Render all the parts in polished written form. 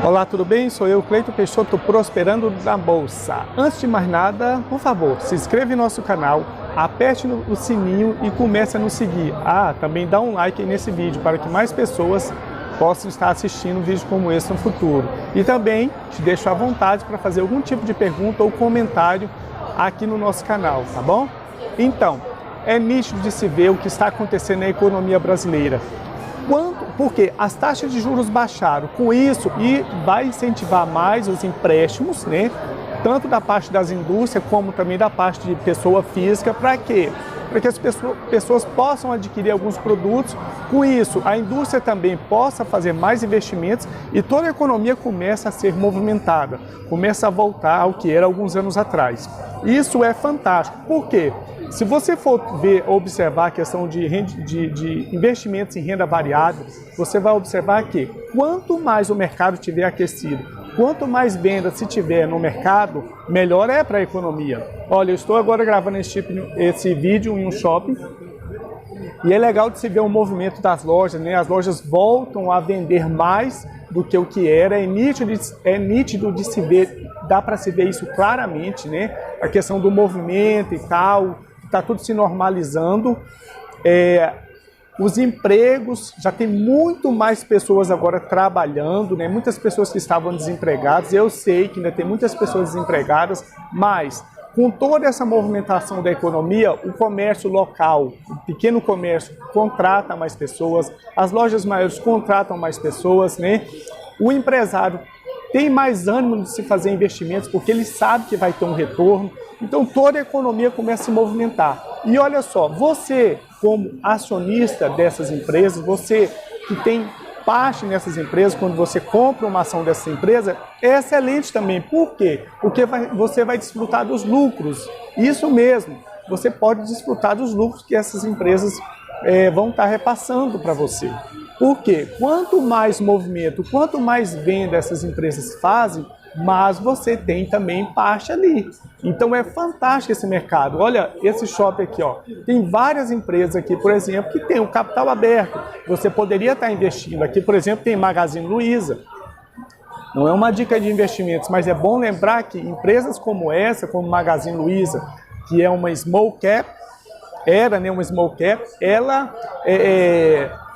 Olá, tudo bem? Sou eu, Cleiton Peixoto, prosperando na Bolsa. Antes de mais nada, por favor, se inscreva em nosso canal, aperte o sininho e comece a nos seguir. Também dá um like aí nesse vídeo para que mais pessoas possam estar assistindo vídeos como esse no futuro. E também te deixo à vontade para fazer algum tipo de pergunta ou comentário aqui no nosso canal, tá bom? Então, é nítido de se ver o que está acontecendo na economia brasileira. Porque as taxas de juros baixaram, com isso, e vai incentivar mais os empréstimos, né? Tanto da parte das indústrias, como também da parte de pessoa física, para quê? Para que as pessoas possam adquirir alguns produtos, com isso a indústria também possa fazer mais investimentos e toda a economia começa a ser movimentada, começa a voltar ao que era alguns anos atrás. Isso é fantástico, por quê? Se você for observar a questão de investimentos em renda variável, você vai observar que quanto mais o mercado tiver aquecido, quanto mais venda se tiver no mercado, melhor é para a economia. Olha, eu estou agora gravando esse vídeo em um shopping e é legal de se ver o movimento das lojas, né? As lojas voltam a vender mais do que o que era, é nítido de se ver, dá para se ver isso claramente, né? A questão do movimento e tal. Está tudo se normalizando, os empregos, já tem muito mais pessoas agora trabalhando, né? Muitas pessoas que estavam desempregadas, eu sei que ainda tem muitas pessoas desempregadas, mas com toda essa movimentação da economia, o comércio local, o pequeno comércio contrata mais pessoas, as lojas maiores contratam mais pessoas, né? O empresário tem mais ânimo de se fazer investimentos porque ele sabe que vai ter um retorno. Então toda a economia começa a se movimentar. E olha só, você como acionista dessas empresas, você que tem parte nessas empresas, quando você compra uma ação dessa empresa, é excelente também. Por quê? Porque você vai desfrutar dos lucros. Isso mesmo, você pode desfrutar dos lucros que essas empresas vão estar repassando para você. Por quê? Quanto mais movimento, quanto mais venda essas empresas fazem, mas você tem também parte ali. Então é fantástico esse mercado. Olha, esse shopping aqui, ó, tem várias empresas aqui, por exemplo, que tem o capital aberto. Você poderia estar investindo. Aqui, por exemplo, tem Magazine Luiza. Não é uma dica de investimentos, mas é bom lembrar que empresas como essa, como Magazine Luiza, que é uma small cap, era, né, uma small cap, ela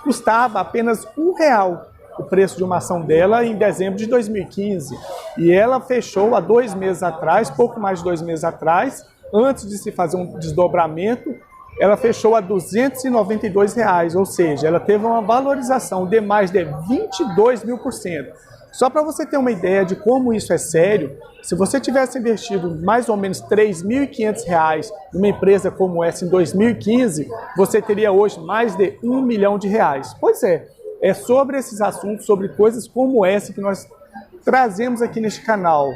custava apenas R$1 o preço de uma ação dela em dezembro de 2015. E ela fechou há 2 meses atrás, pouco mais de 2 meses atrás, antes de se fazer um desdobramento, ela fechou a R$292, ou seja, ela teve uma valorização de mais de 22 mil%. Só para você ter uma ideia de como isso é sério, se você tivesse investido mais ou menos R$3.500 numa empresa como essa em 2015, você teria hoje mais de R$1 milhão. Pois é sobre esses assuntos, sobre coisas como essa que nós trazemos aqui neste canal.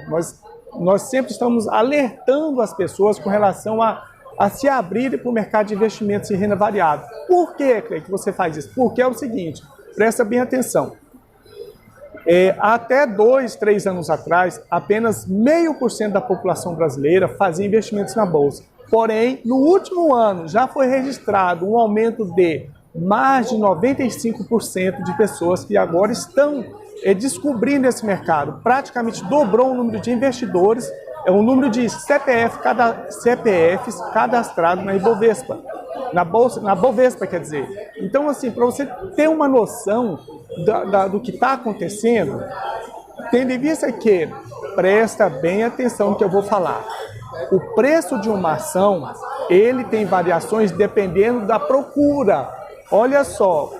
Nós sempre estamos alertando as pessoas com relação a se abrirem para o mercado de investimentos em renda variável. Por que, Cleiton, que você faz isso? Porque é o seguinte, presta bem atenção. Até 2, 3 anos atrás, apenas 0,5% da população brasileira fazia investimentos na Bolsa. Porém, no último ano já foi registrado um aumento de mais de 95% de pessoas que agora estão descobrindo esse mercado. Praticamente dobrou o número de investidores, o número de CPFs cadastrados na Ibovespa. Na Bovespa, quer dizer. Então, assim, para você ter uma noção do que está acontecendo, tendo em vista que, presta bem atenção no que eu vou falar, o preço de uma ação, ele tem variações dependendo da procura. Olha só,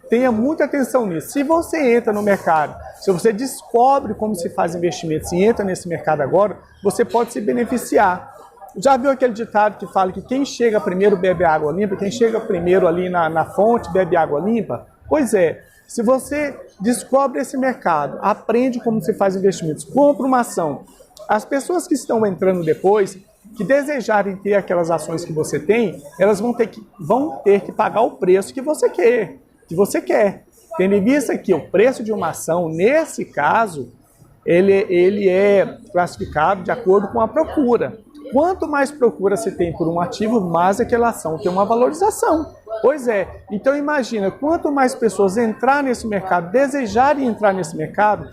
tenha muita atenção nisso. Se você entra no mercado, se você descobre como se faz investimentos e entra nesse mercado agora, você pode se beneficiar. Já viu aquele ditado que fala que quem chega primeiro bebe água limpa, quem chega primeiro ali na fonte bebe água limpa? Pois é, se você descobre esse mercado, aprende como se faz investimentos, compra uma ação, as pessoas que estão entrando depois, que desejarem ter aquelas ações que você tem, elas vão ter que pagar o preço que você quer. Tendo em vista que o preço de uma ação, nesse caso, ele é classificado de acordo com a procura. Quanto mais procura se tem por um ativo, mais aquela ação tem uma valorização. Pois é, então imagina, quanto mais pessoas entrar nesse mercado, desejarem entrar nesse mercado,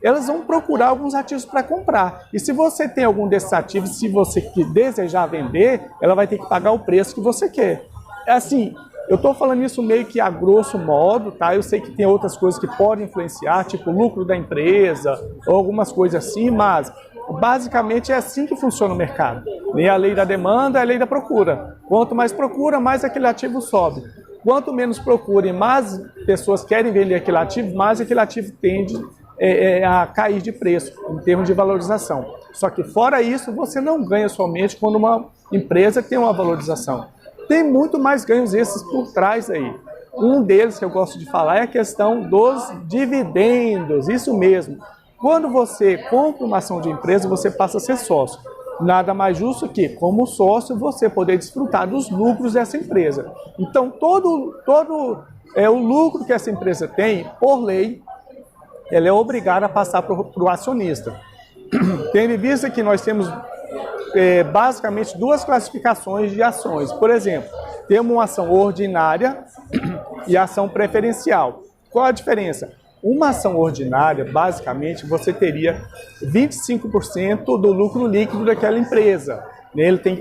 elas vão procurar alguns ativos para comprar. E se você tem algum desses ativos, se você desejar vender, ela vai ter que pagar o preço que você quer. É assim, eu estou falando isso meio que a grosso modo, tá? Eu sei que tem outras coisas que podem influenciar, tipo o lucro da empresa, ou algumas coisas assim, mas basicamente é assim que funciona o mercado. Nem a lei da demanda é a lei da procura. Quanto mais procura, mais aquele ativo sobe. Quanto menos procura e mais pessoas querem vender aquele ativo, mais aquele ativo tende a cair de preço, em termos de valorização. Só que fora isso, você não ganha somente quando uma empresa tem uma valorização. Tem muito mais ganhos esses por trás aí. Um deles que eu gosto de falar é a questão dos dividendos, isso mesmo. Quando você compra uma ação de empresa, você passa a ser sócio. Nada mais justo que, como sócio, você poder desfrutar dos lucros dessa empresa. Então, todo o lucro que essa empresa tem, por lei, ela é obrigada a passar para o acionista. Tendo em vista que nós temos basicamente duas classificações de ações. Por exemplo, temos uma ação ordinária e ação preferencial. Qual a diferença? Uma ação ordinária, basicamente, você teria 25% do lucro líquido daquela empresa.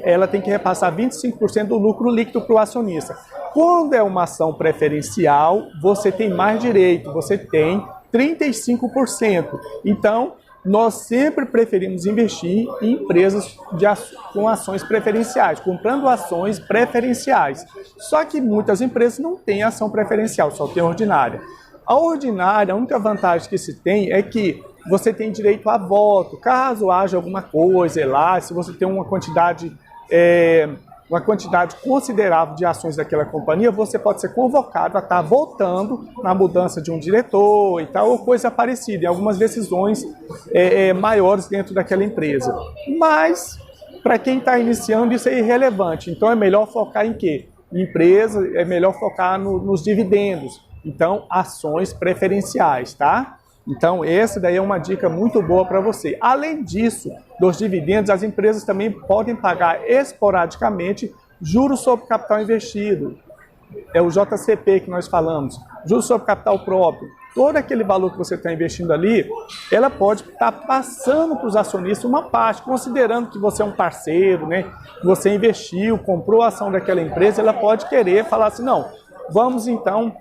Ela tem que repassar 25% do lucro líquido para o acionista. Quando é uma ação preferencial, você tem mais direito, você tem 35%. Então, nós sempre preferimos investir em empresas com ações preferenciais, comprando ações preferenciais. Só que muitas empresas não têm ação preferencial, só tem ordinária. A ordinária, a única vantagem que se tem é que você tem direito a voto. Caso haja alguma coisa lá, se você tem uma quantidade considerável de ações daquela companhia, você pode ser convocado a estar votando na mudança de um diretor e tal, ou coisa parecida, em algumas decisões maiores dentro daquela empresa. Mas, para quem está iniciando, isso é irrelevante. Então, é melhor focar em quê? Em empresa, é melhor focar nos dividendos. Então, ações preferenciais, tá? Então, essa daí é uma dica muito boa para você. Além disso, dos dividendos, as empresas também podem pagar esporadicamente juros sobre capital investido. É o JCP que nós falamos, juros sobre capital próprio. Todo aquele valor que você está investindo ali, ela pode estar passando para os acionistas uma parte, considerando que você é um parceiro, né? Que você investiu, comprou a ação daquela empresa, ela pode querer falar assim, não, vamos então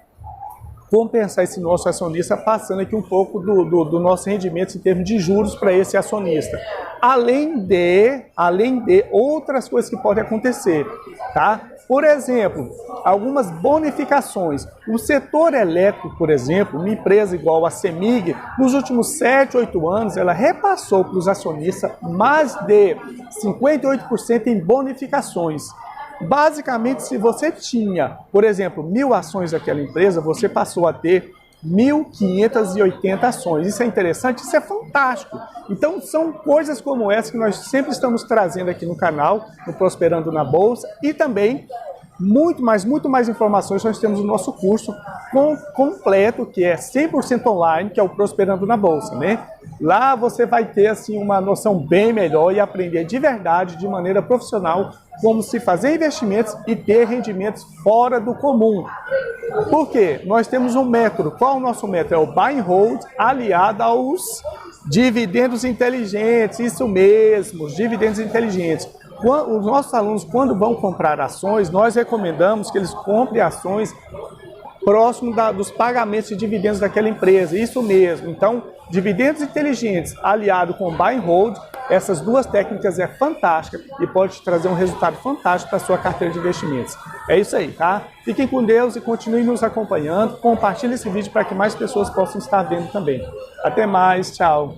compensar esse nosso acionista passando aqui um pouco do nosso rendimento em termos de juros para esse acionista. Além de outras coisas que podem acontecer, tá? Por exemplo, algumas bonificações. O setor elétrico, por exemplo, uma empresa igual a CEMIG, nos últimos 7, 8 anos, ela repassou para os acionistas mais de 58% em bonificações. Basicamente, se você tinha, por exemplo, 1.000 ações daquela empresa, você passou a ter 1.580 ações. Isso é interessante, isso é fantástico. Então, são coisas como essa que nós sempre estamos trazendo aqui no canal, no Prosperando na Bolsa, e também muito mais informações nós temos no nosso curso completo, que é 100% online, que é o Prosperando na Bolsa, né? Lá você vai ter assim uma noção bem melhor e aprender de verdade, de maneira profissional, como se fazer investimentos e ter rendimentos fora do comum. Por quê? Nós temos um método. Qual é o nosso método? É o Buy and Hold aliado aos dividendos inteligentes. Isso mesmo, os dividendos inteligentes. Os nossos alunos, quando vão comprar ações, nós recomendamos que eles comprem ações próximo dos pagamentos de dividendos daquela empresa. Isso mesmo. Então, dividendos inteligentes aliado com Buy and Hold, essas duas técnicas é fantástica e pode te trazer um resultado fantástico para a sua carteira de investimentos. É isso aí, tá? Fiquem com Deus e continuem nos acompanhando. Compartilhe esse vídeo para que mais pessoas possam estar vendo também. Até mais, tchau!